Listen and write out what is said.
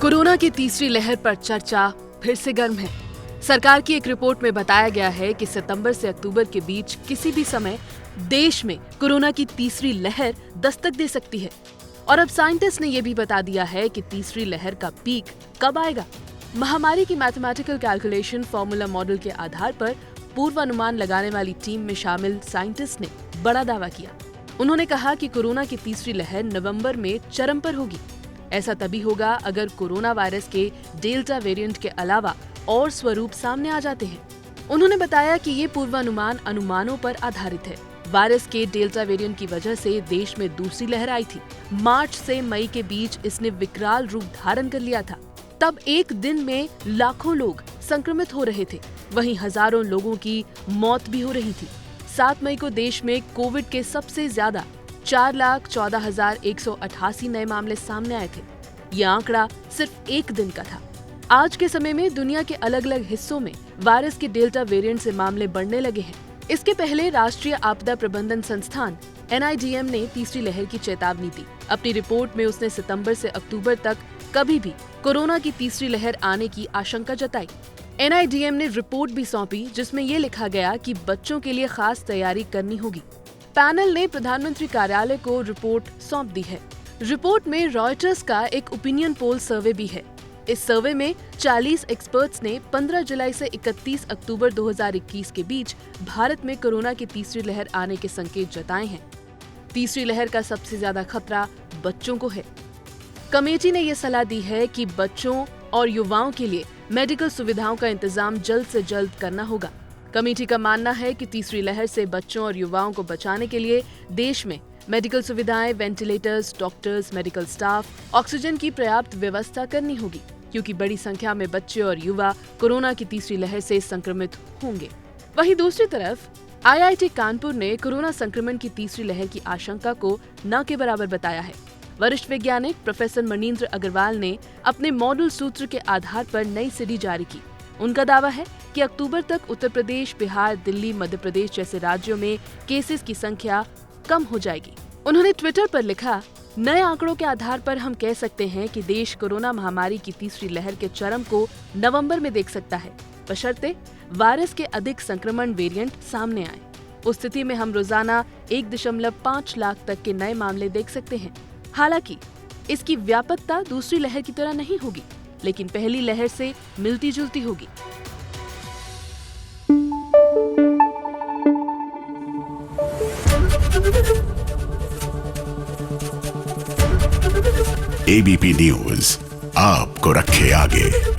Corona की तीसरी लहर पर चर्चा फिर से गर्म है। सरकार की एक रिपोर्ट में बताया गया है कि सितंबर से अक्टूबर के बीच किसी भी समय देश में कोरोना की तीसरी लहर दस्तक दे सकती है। और अब साइंटिस्ट ने यह भी बता दिया है कि तीसरी लहर का पीक कब आएगा। महामारी की मैथमेटिकल कैलकुलेशन फॉर्मूला मॉडल के आधार पर पूर्वानुमान लगाने वाली टीम में शामिल साइंटिस्ट ने बड़ा दावा किया। उन्होंने कहा कि कोरोना की तीसरी लहर नवंबर में चरम पर होगी। ऐसा तभी होगा अगर कोरोना वायरस के डेल्टा वेरिएंट के अलावा और स्वरूप सामने आ जाते हैं। उन्होंने बताया कि ये पूर्वानुमान अनुमानों पर आधारित है। वायरस के डेल्टा वेरिएंट की वजह से देश में दूसरी लहर आई थी। मार्च से मई के बीच इसने विकराल रूप धारण कर लिया था। तब एक दिन में लाखों लोग संक्रमित हो रहे थे, वहीं हजारों लोगों की मौत भी हो रही थी। 7 मई को देश में कोविड के सबसे ज्यादा 4,14,188 नए मामले सामने आए थे। ये आंकड़ा सिर्फ एक दिन का था। आज के समय में दुनिया के अलग अलग हिस्सों में वायरस के डेल्टा वेरिएंट से मामले बढ़ने लगे हैं। इसके पहले राष्ट्रीय आपदा प्रबंधन संस्थान NIDM ने तीसरी लहर की चेतावनी दी। अपनी रिपोर्ट में उसने सितंबर से अक्टूबर तक कभी भी कोरोना की तीसरी लहर आने की आशंका जताई। NIDM ने रिपोर्ट भी सौंपी जिसमें ये लिखा गया कि बच्चों के लिए खास तैयारी करनी होगी। पैनल ने प्रधानमंत्री कार्यालय को रिपोर्ट सौंप दी है। रिपोर्ट में रॉयटर्स का एक ओपिनियन पोल सर्वे भी है। इस सर्वे में 40 एक्सपर्ट्स ने 15 जुलाई से 31 अक्टूबर 2021 के बीच भारत में कोरोना की तीसरी लहर आने के संकेत जताए हैं। तीसरी लहर का सबसे ज्यादा खतरा बच्चों को है। कमेटी ने यह सलाह दी है कि बच्चों और युवाओं के लिए मेडिकल सुविधाओं का इंतजाम जल्द से जल्द करना होगा। कमेटी का मानना है कि तीसरी लहर से बच्चों और युवाओं को बचाने के लिए देश में मेडिकल सुविधाएं, ventilators, doctors, medical staff, oxygen की पर्याप्त व्यवस्था करनी होगी, क्योंकि बड़ी संख्या में बच्चे और युवा कोरोना की तीसरी लहर से संक्रमित होंगे। वहीं दूसरी तरफ IIT कानपुर ने कोरोना संक्रमण की तीसरी लहर की आशंका को न के बराबर बताया है। वरिष्ठ वैज्ञानिक प्रोफेसर मनींद्र अग्रवाल ने अपने मॉडल सूत्र के आधार पर नई सीडी जारी की। उनका दावा है कि अक्टूबर तक उत्तर प्रदेश, बिहार, दिल्ली, मध्य प्रदेश जैसे राज्यों में केसेस की संख्या कम हो जाएगी। उन्होंने ट्विटर पर लिखा, नए आंकड़ों के आधार पर हम कह सकते हैं कि देश कोरोना महामारी की तीसरी लहर के चरम को नवंबर में देख सकता है, बशर्ते वायरस के अधिक संक्रमण वेरिएंट सामने आए। उस स्थिति में हम रोजाना 1.5 लाख तक के नए मामले देख सकते हैं। हालांकि इसकी व्यापकता दूसरी लहर की तरह नहीं होगी, लेकिन पहली लहर से मिलती जुलती होगी। ABP न्यूज आपको रखे आगे।